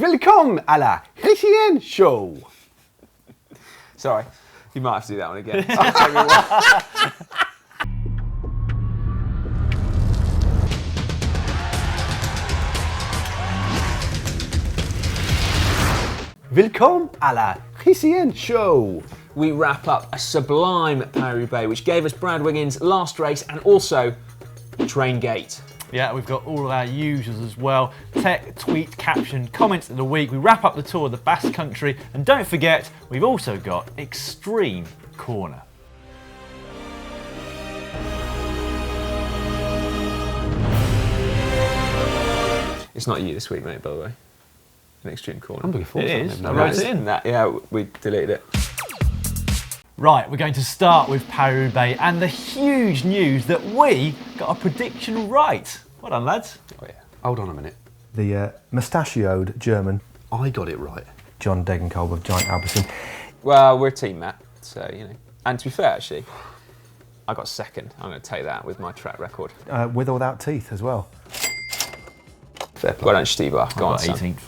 Welcome à la GCN Show. Sorry, you might have to do that one again. Welcome à la GCN Show. We wrap up a sublime Paris-Roubaix, which gave us Brad Wiggins' last race and also Train Gate. Yeah, we've got all of our usuals as well. Tech, tweet, caption, comments of the week. We wrap up the tour of the Basque country. And don't forget, we've also got Extreme Corner. It's not you this week, mate, by the way. An Extreme Corner. I'm looking forward to It that. is. No, I wrote it's- it in. Yeah, we deleted it. Right, we're going to start with Paris-Roubaix and the huge news that we got a prediction right. Well done, lads. Oh yeah. Hold on a minute. The mustachioed German I got it right. John Degenkolb of Giant Alpecin. Well, we're a team, Matt, so, you know. And to be fair, actually, I got second. I'm going to take that with my track record. With or without teeth as well. Fair play. Well done, Stieber. Go on, son. 18th.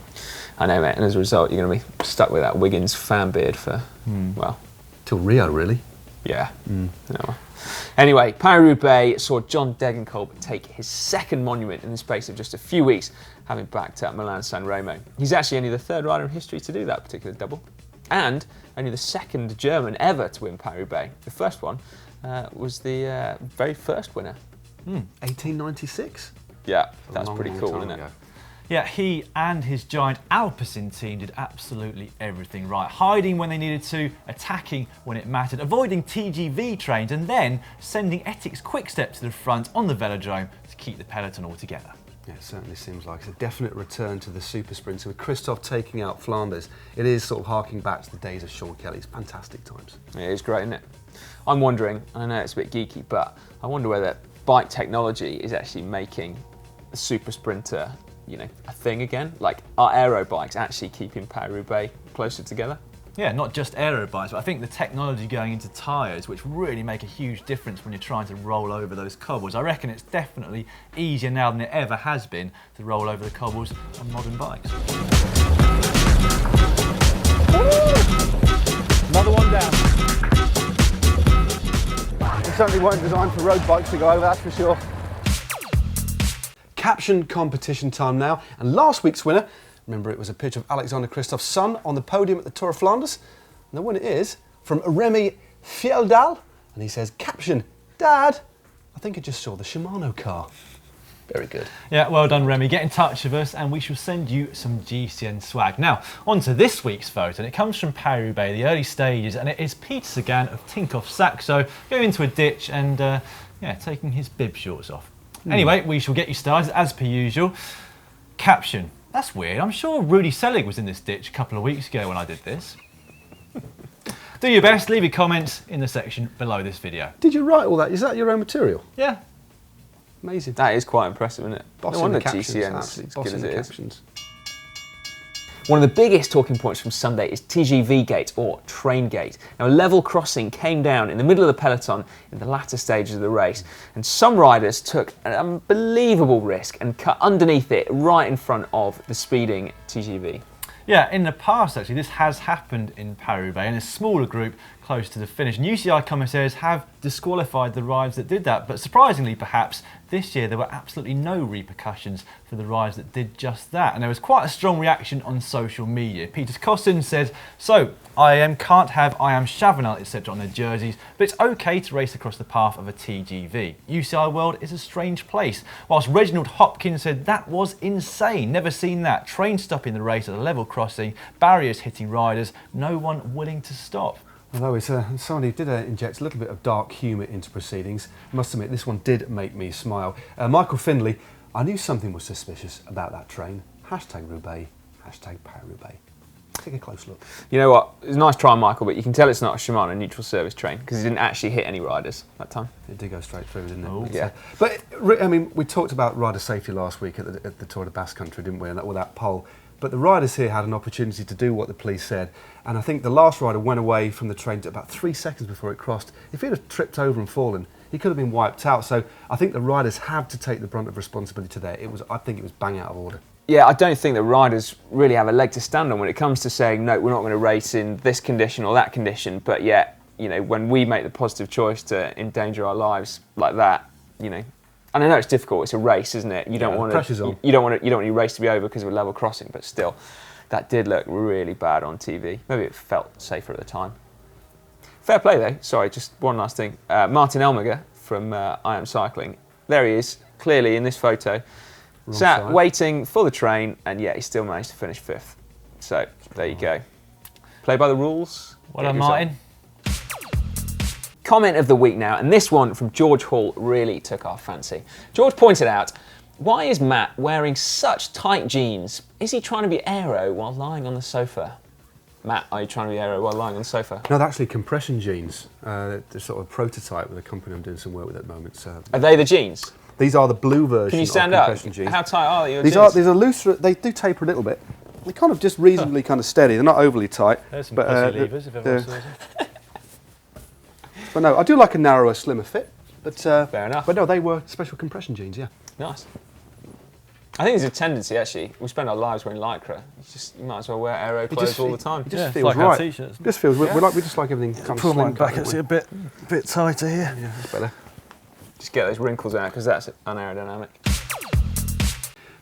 I know, mate, and as a result, you're going to be stuck with that Wiggins fan beard for, well, Till Rio, really. yeah. No. Anyway, Paris-Roubaix saw John Degenkolb take his second monument in the space of just a few weeks, having backed up Milan-San Remo. He's actually only the third rider in history to do that particular double, and only the second German ever to win Paris-Roubaix. The first one was the very first winner. 1896. Yeah, that's Long, pretty long cool, time isn't it? ago. Yeah, he and his Giant Alpecin team did absolutely everything right. Hiding when they needed to, attacking when it mattered, avoiding TGV trains, and then sending Ethics Quickstep to the front on the velodrome to keep the peloton all together. Yeah, it certainly seems like it's a definite return to the super sprinter with Christoph taking out Flanders. It is sort of harking back to the days of Sean Kelly's fantastic times. Yeah, it's great, isn't it? I'm wondering, I know it's a bit geeky, but I wonder whether bike technology is actually making the super sprinter, you know, a thing again. Like, are aero bikes actually keeping Paris-Roubaix closer together? Yeah, not just aero bikes, but I think the technology going into tyres, which really make a huge difference when you're trying to roll over those cobbles. I reckon it's definitely easier now than it ever has been to roll over the cobbles on modern bikes. Another one down. They certainly weren't designed for road bikes to go over, that's for sure. Caption competition time now, and last week's winner, remember it was a picture of Alexander Kristoff's son on the podium at the Tour of Flanders, and the winner is from Remy Fjeldal, and he says, caption, Dad, I think I just saw the Shimano car. Very good. Yeah, well done, Remy. Get in touch with us and we shall send you some GCN swag. Now, on to this week's photo, and it comes from Paris-Roubaix, the early stages, and it is Peter Sagan of Tinkoff Saxo going into a ditch and taking his bib shorts off. Anyway, we shall get you started as per usual. Caption. That's weird. I'm sure Rudy Selig was in this ditch a couple of weeks ago when I did this. Do your best, leave your comments in the section below this video. Did you write all that? Is that your own material? Yeah. Amazing. That is quite impressive, isn't it? Bossing No wonder the captions, GCN's absolutely as good bossing as the it is. captions. One of the biggest talking points from Sunday is TGV Gate, or Train Gate. Now, a level crossing came down in the middle of the peloton in the latter stages of the race, and some riders took an unbelievable risk and cut underneath it right in front of the speeding TGV. Yeah, in the past actually, this has happened in Paris-Roubaix in a smaller group close to the finish. And UCI commissaires have disqualified the riders that did that, but surprisingly perhaps, this year there were absolutely no repercussions for the riders that did just that. And there was quite a strong reaction on social media. Peter Costin said, so, can't have I am Chavanel, etc. on their jerseys, but it's okay to race across the path of a TGV. UCI World is a strange place. Whilst Reginald Hopkins said that was insane, never seen that. Train stopping the race at a level crossing, barriers hitting riders, no one willing to stop. Although it's someone who did inject a little bit of dark humour into proceedings. I must admit, this one did make me smile. Michael Findlay, I knew something was suspicious about that train. Hashtag Roubaix, hashtag Paris-Roubaix. Take a close look. You know what? It's a nice try, Michael, but you can tell it's not a Shimano neutral service train because it didn't actually hit any riders that time. It did go straight through, didn't it? Oh. But, Yeah. But, I mean, we talked about rider safety last week at the Tour of the Basque Country, didn't we, and all that poll. But the riders here had an opportunity to do what the police said. And I think the last rider went away from the train about 3 seconds before it crossed. If he'd have tripped over and fallen, he could have been wiped out. So I think the riders have to take the brunt of responsibility there. I think it was bang out of order. Yeah, I don't think that riders really have a leg to stand on when it comes to saying, no, we're not going to race in this condition or that condition. But yet, you know, when we make the positive choice to endanger our lives like that, you know, and I know it's difficult. It's a race, isn't it? You don't want pressure's on. You don't want your race to be over because of a level crossing. But still, that did look really bad on TV. Maybe it felt safer at the time. Fair play though. Sorry, just one last thing. Martin Elmiger from I Am Cycling. There he is, clearly in this photo. Sat waiting for the train, and yeah, he still managed to finish 5th. So there you go. Play by the rules. Well done, Martin. Comment of the week now, and this one from George Hall really took our fancy. George pointed out, why is Matt wearing such tight jeans? Is he trying to be aero while lying on the sofa? Matt, are you trying to be aero while lying on the sofa? No, they're actually compression jeans. They're sort of a prototype with a company I'm doing some work with at the moment. So Are they the jeans? these are the blue version Can you stand of up? compression jeans. How tight are your These jeans? are looser. They do taper a little bit. They're kind of just reasonably kind of steady. They're not overly tight. There's some but, pussy levers if ever I saw them. But no, I do like a narrower, slimmer fit. But Fair enough. But no, they were special compression jeans. Yeah. Nice. I think there's a tendency, actually. We spend our lives wearing lycra. You might as well wear aero clothes all the time. It just Yeah, feels like our right. t-shirts. Just feels. We just like everything kind of Pull slim. mine back, don't it's we? a bit tighter here. Yeah, that's better. Just get those wrinkles out, because that's unaerodynamic.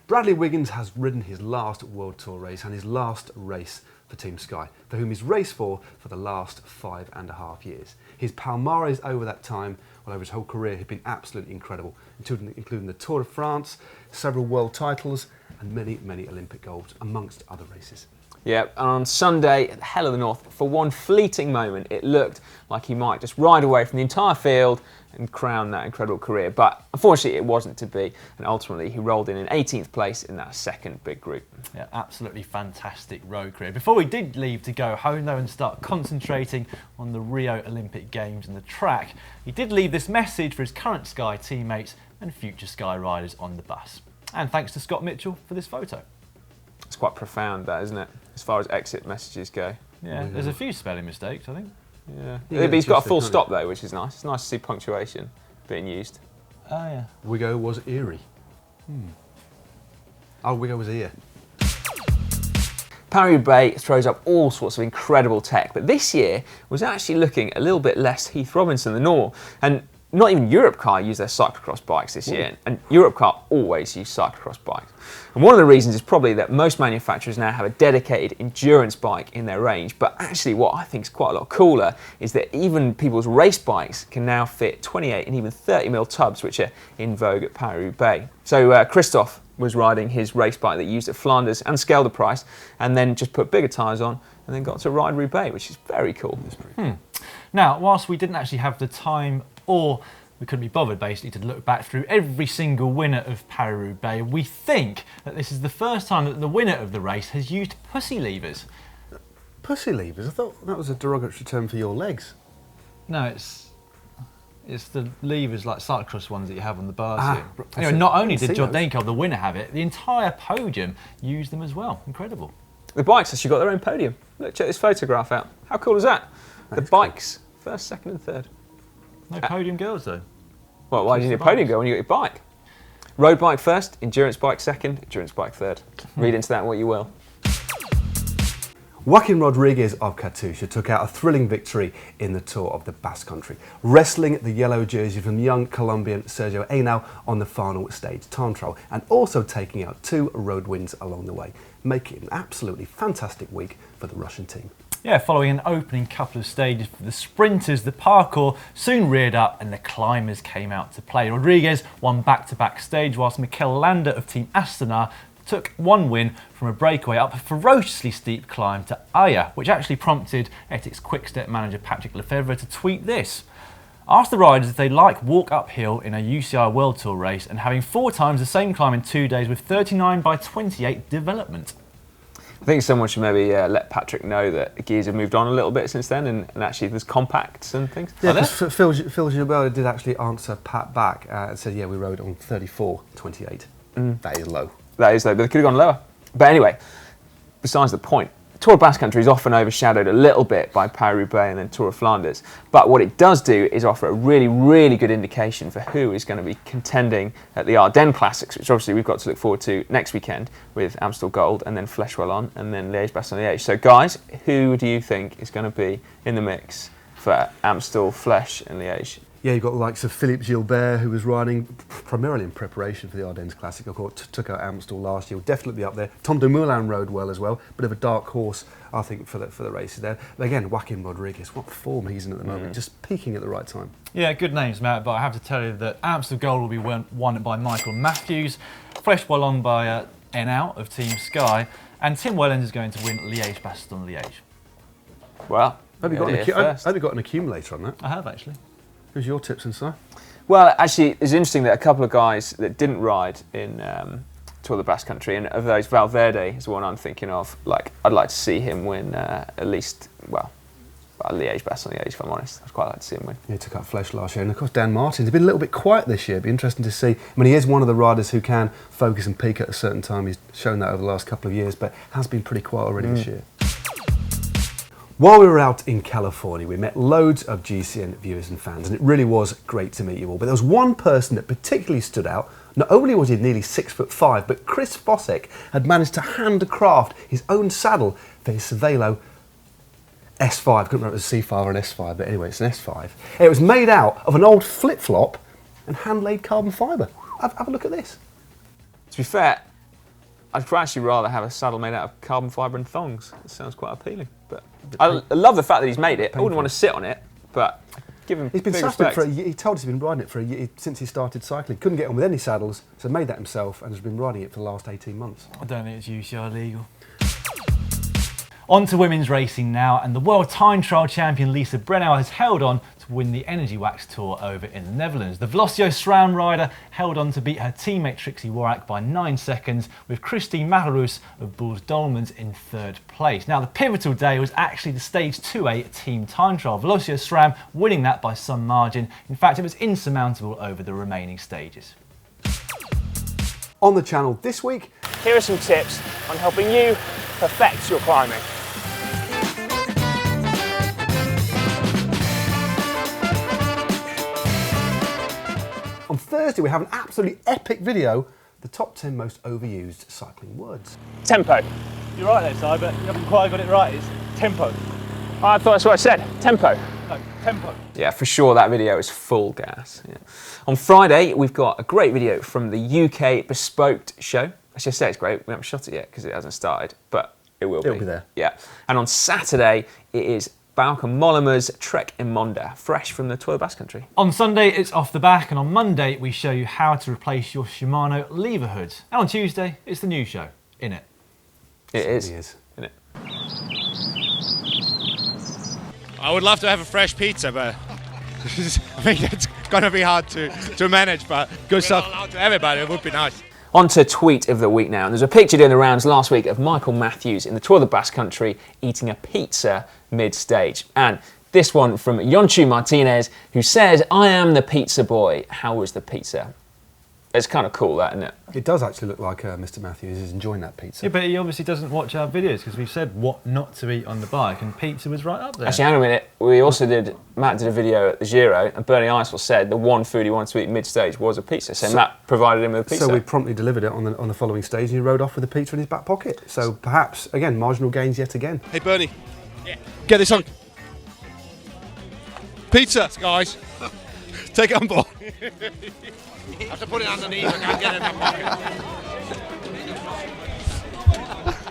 Bradley Wiggins has ridden his last World Tour race and his last race for Team Sky, for whom he's raced for the last 5.5 years. His palmares over that time, well, over his whole career, have been absolutely incredible, including the Tour de France, several world titles, and many, many Olympic golds, amongst other races. Yeah, and on Sunday at the Hell of the North, for one fleeting moment, it looked like he might just ride away from the entire field and crown that incredible career. But unfortunately, it wasn't to be, and ultimately he rolled in 18th place in that second big group. Yeah, absolutely fantastic road career. Before we did leave to go home though and start concentrating on the Rio Olympic Games and the track, he did leave this message for his current Sky teammates and future Sky riders on the bus. And thanks to Scott Mitchell for this photo. It's quite profound, that, isn't it? As far as exit messages go. Yeah, there's a few spelling mistakes, I think. Yeah. Yeah, But he's got a full just stop though, which is nice. It's nice to see punctuation being used. Oh yeah. Wiggo was eerie. Oh, Wiggo was here. Paris-Roubaix throws up all sorts of incredible tech, but this year was actually looking a little bit less Heath Robinson than normal. And not even Europcar used their cyclocross bikes this year, and Europcar always use cyclocross bikes. And one of the reasons is probably that most manufacturers now have a dedicated endurance bike in their range, but actually what I think is quite a lot cooler is that even people's race bikes can now fit 28 and even 30mm tubs, which are in vogue at Paris-Roubaix. So Christophe was riding his race bike that he used at Flanders and scaled the price, and then just put bigger tyres on, and then got to ride Roubaix, which is very cool. Now, whilst we didn't actually have the time or we couldn't be bothered basically to look back through every single winner of Paris-Roubaix, we think that this is the first time that the winner of the race has used pussy levers. Pussy levers? I thought that was a derogatory term for your legs. No, it's the levers like cyclocross ones that you have on the bars Ah, here. I Anyway, see. not I only didn't did see John those. Degenkolb, the winner, have it, the entire podium used them as well. Incredible. The bikes actually got their own podium. Look, check this photograph out. How cool is that? The bikes, first, second and third. No podium girls though. Well, why do you need a podium go when you got your bike? Road bike first, endurance bike second, endurance bike third. Read into that what you will. Joaquin Rodriguez of Katusha took out a thrilling victory in the Tour of the Basque Country, wrestling the yellow jersey from young Colombian Sergio Henao on the final stage time trial, and also taking out 2 road wins along the way, making it an absolutely fantastic week for the Russian team. Yeah, following an opening couple of stages for the sprinters, the parkour soon reared up and the climbers came out to play. Rodriguez won back-to-back stage, whilst Mikel Landa of Team Astana took 1 win from a breakaway up a ferociously steep climb to Aya, which actually prompted Ethics Quickstep manager Patrick Lefevre to tweet this. Ask the riders if they like walk uphill in a UCI World Tour race and having 4 times the same climb in 2 days with 39/28 development. I think someone should maybe let Patrick know that the gears have moved on a little bit since then, and actually there's compacts and things. Yeah, because Phil Gilbert did actually answer Pat back and said, yeah, we rode on 34/28. That is low. That is though, but they could have gone lower. But anyway, besides the point, Tour of Basque Country is often overshadowed a little bit by Paris-Roubaix and then Tour of Flanders. But what it does do is offer a really, really good indication for who is going to be contending at the Ardennes Classics, which obviously we've got to look forward to next weekend with Amstel Gold and then Flèche-Wallonne and then Liège-Bastogne-Liège. So guys, who do you think is going to be in the mix for Amstel, Flèche and Liège? Yeah, you've got the likes of Philippe Gilbert, who was riding primarily in preparation for the Ardennes Classic. Of course, took out Amstel last year, will definitely be up there. Tom Dumoulin rode well as well, bit of a dark horse, I think, for the races there. But again, Joaquin Rodriguez, what form he's in at the moment, just peaking at the right time. Yeah, good names, Matt, but I have to tell you that Amstel Gold will be won by Michael Matthews, Flèche-Wallonne by Enau of Team Sky, and Tim Wellens is going to win Liège-Bastogne-Liège. Well, Have you got an accumulator on that? I have, actually. Who's your tips and Si? Well, actually, it's interesting that a couple of guys that didn't ride in Tour of the Basque Country, and of those, Valverde is the one I'm thinking of. Like, I'd like to see him win at least, Liège-Bastogne-Liège, if I'm honest. I'd quite like to see him win. He took out Flèche last year, and of course Dan Martin's been a little bit quiet this year. It'd be interesting to see. I mean, he is one of the riders who can focus and peak at a certain time. He's shown that over the last couple of years, but has been pretty quiet already this year. While we were out in California, we met loads of GCN viewers and fans, and it really was great to meet you all. But there was one person that particularly stood out. Not only was he nearly 6'5", but Chris Bocek had managed to handcraft his own saddle for his Cervelo S5. I couldn't remember if it was a C5 or an S5, but anyway, it's an S5. It was made out of an old flip-flop and hand-laid carbon fibre. Have a look at this. To be fair, I'd actually rather have a saddle made out of carbon fibre and thongs. It sounds quite appealing. But I love the fact that he's made it. I wouldn't want to sit on it, but give him He's been big suffering respect. for a year. He told us he's been riding it for a year since he started cycling. Couldn't get on with any saddles, so made that himself and has been riding it for the last 18 months. I don't think it's UCI legal. On to women's racing now, and the world time trial champion Lisa Brenner has held on to win the Energy Wax Tour over in the Netherlands. The Velocio SRAM rider held on to beat her teammate Trixie Worak by 9 seconds, with Christine Malarus of Bulls Dolmans in 3rd place. Now, the pivotal day was actually the Stage 2A team time trial, Velocio SRAM winning that by some margin. In fact, it was insurmountable over the remaining stages. On the channel this week, Here are some tips on helping you perfect your climbing. on Thursday we have an absolutely epic video, the top 10 most overused cycling words. Tempo. You're right there, Si, but you haven't quite got it right. It's tempo. I thought that's what I said. Tempo. No, tempo. Yeah, for sure that video is full gas. Yeah. On Friday, we've got a great video from the UK Bespoke show. I should say it's great. We haven't shot it yet because it hasn't started, but it will be. It'll be there. Yeah. And on Saturday, it is Bauke Mollema's Trek in Monda, fresh from the Tour of Basque Country. On Sunday, it's Off the Back, and on Monday, we show you how to replace your Shimano lever hood. And on Tuesday, it's the new show, In It. It is. Isn't Isn't it? I would love to have a fresh pizza, but I think it's going to be hard to manage, but good stuff out to everybody, it would be nice. On to tweet of the week now. And there's a picture doing the rounds last week of Michael Matthews in the Tour of the Basque Country eating a pizza mid-stage. And this one from Yonchu Martinez, who says, "I am the pizza boy. How was the pizza?" It's kind of cool, that, isn't it? It does actually look like Mr. Matthews is enjoying that pizza. Yeah, but he obviously doesn't watch our videos because we've said what not to eat on the bike, and pizza was right up there. Actually, hang on a minute. Matt did a video at the Giro, and Bernie Eisel said the one food he wanted to eat mid-stage was a pizza. So Matt provided him with a pizza. So we promptly delivered it on the following stage, and he rode off with a pizza in his back pocket. So perhaps, again, marginal gains yet again. Hey Bernie, get this on. Pizza, guys. Take it on board. I have to put it underneath, I can't get it in my pocket.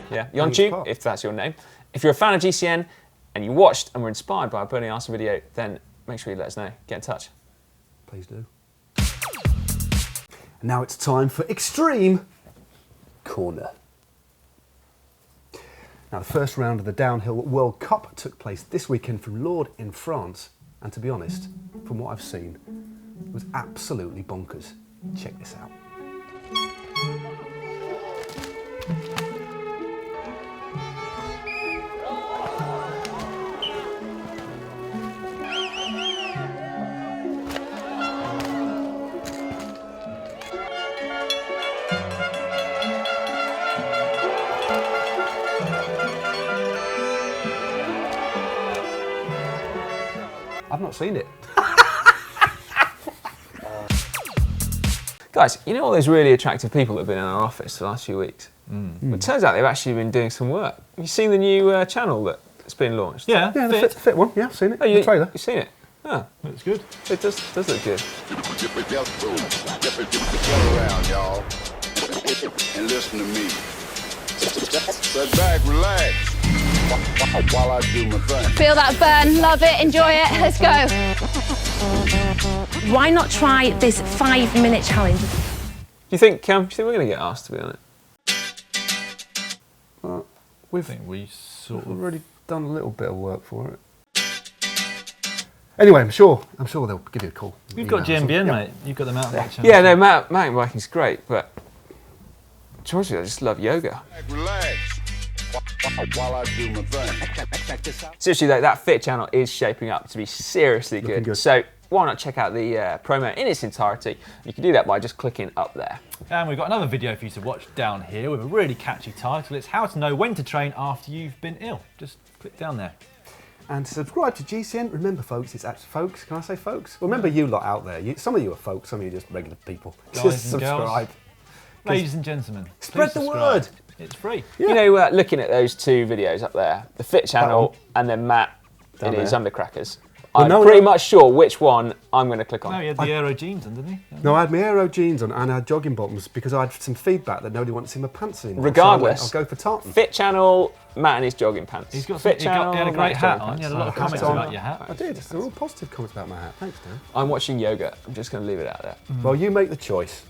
Yeah, Yonchu, if that's your name. If you're a fan of GCN and you watched and were inspired by a Bernie Eisel video, then make sure you let us know. Get in touch. Please do. And now it's time for Extreme Corner. Now, the first round of the Downhill World Cup took place this weekend from Lourdes in France. And to be honest, from what I've seen, it was absolutely bonkers. Check this out. I've not seen it. Guys, you know all those really attractive people that have been in our office the last few weeks? Well, it turns out they've actually been doing some work. Have you seen the new channel that's been launched? Yeah, Yeah, the fit one. Yeah, I've seen it. Oh, The trailer. You've seen it? Oh, looks good. it does look good. Around, y'all, and listen to me. Sit back, relax, while I do my thing. Feel that burn, love it, enjoy it, let's go. Why not try this 5-minute challenge? Do you think we're going to get asked to be on it? I We've think we sort of... already done a little bit of work for it. Anyway, I'm sure they'll give you a call. You've got Email or something. GMBN, Yeah. mate. You've got the mountain bike channel. Yeah, no, mountain biking's great, but honestly, I just love yoga. Relax, while I do my thing. Seriously though, that fit channel is shaping up to be seriously Looking good. So why not check out the promo in its entirety? You can do that by just clicking up there. And we've got another video for you to watch down here with a really catchy title. It's how to know when to train after you've been ill. Just click down there. And to subscribe to GCN, remember folks, it's actually folks, can I say folks? Well, remember you lot out there, some of you are folks, some of you are just regular people. Guys Just and girls. subscribe. Ladies and gentlemen, Spread please the subscribe. word. It's free. Yeah. You know, looking at those two videos up there, the fit channel and then Matt Down in his there. undercrackers, Well, I'm no, pretty no. much sure which one I'm going to click on. No, he had the aero jeans on, didn't he? No, I had my aero jeans on and I had jogging bottoms because I had some feedback that nobody wanted to see my pants in. Regardless. So I'll go for tartan. Fit channel, Matt in his jogging pants. He's got fit he had a great Matt's hat jogging on. He had a pants. lot of comments on. about your hat. I did. There were all positive comments about my hat. Thanks, Dan. I'm watching yoga. I'm just going to leave it out there. Well, you make the choice.